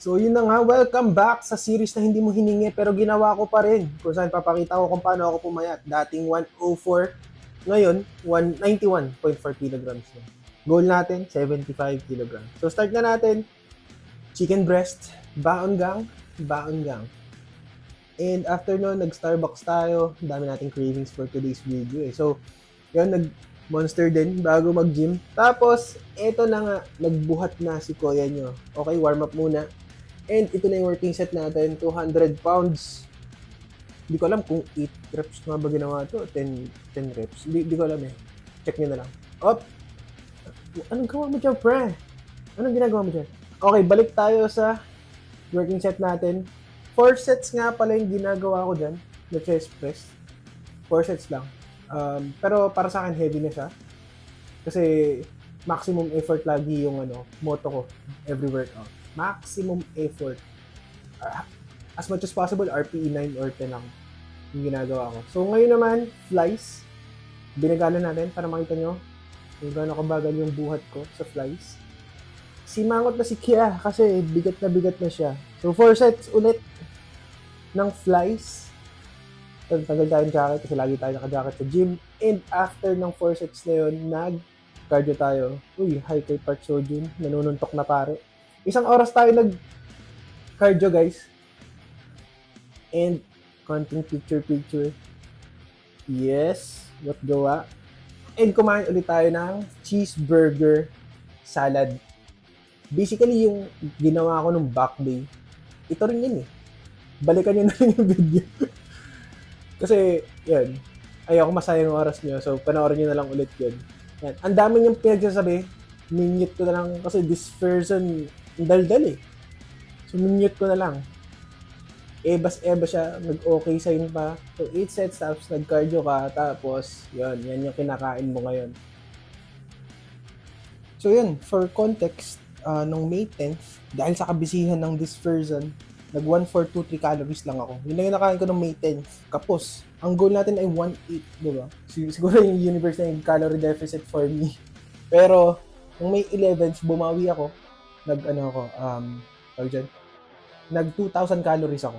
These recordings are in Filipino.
So yun na nga, welcome back sa series na hindi mo hiningi pero ginawa ko pa rin. Kung saan papakita ko kung paano ako pumayat. Dating 104, ngayon 191.4 kilograms na. Goal natin, 75 kilograms. So start na natin, chicken breast, baon gang, baon gang. And after nun, nag-Starbucks tayo. Dami nating cravings for today's video eh. So, yun, nag-monster din bago mag-gym. Tapos, eto na nga, nagbuhat na si kuya nyo. Okay, warm up muna. And ito na yung working set natin, 200 pounds. Hindi ko alam kung 8 reps nga ba ginawa to, 10 reps. Hindi ko alam eh. Check nyo na lang. Op! Anong gawa mo dyan, pre? Anong ginagawa mo dyan? Okay, balik tayo sa working set natin. 4 sets nga pala yung ginagawa ko dyan, na chest press. 4 sets lang. Pero para sa akin, heavy na siya. Kasi maximum effort lagi yung motto ko every workout. Maximum effort. As much as possible, RPE 9 or 10 lang yung ginagawa ko. So ngayon naman, flies. Binagana natin para makita nyo kung gaano kabagal yung buhat ko sa flies. Simangot na si Kia kasi bigat na siya. So 4 sets ulit ng flies. Tagal tayong jacket kasi lagi tayo naka-jacket sa gym. And after ng 4 sets na yun, nag-cardio tayo. Uy, high kay Park Sojun. Nanununtok na pare. 1 oras tayo nag-cardio guys. And konting picture. Yes, what gawa. And kumain ulit tayo ng cheeseburger salad. Basically, yung ginawa ko nung back day, ito rin yun eh. Balikan nyo na rin yung video. Kasi, yun, ayoko masayang yung oras nyo. So, panoorin nyo na lang ulit yun. Yan. Ang dami niyong pinagsasabi. Minute ko na lang kasi this person daldal eh. So, minute ko na lang. Ebas-eba siya. Nag-okay sign pa. So, 8 sets tapos nag-cardio ka. Tapos, yun. Yan yung kinakain mo ngayon. So, yun. For context, nung May 10th, dahil sa kabisihan ng this person, nag-1423 calories lang ako. Yun lang yung nakain ko ng May 10th. Kapos. Ang goal natin ay 1.8, di ba? Siguro yung universe na yung calorie deficit for me. Pero, nung May 11th, bumawi ako. Nag 2,000 calories ako.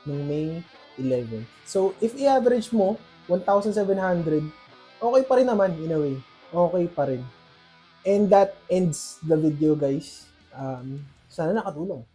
Nung May 11th. So, if i-average mo, 1,700, okay pa rin naman, in a way. Okay pa rin. And that ends the video, guys. Sana nakatulong.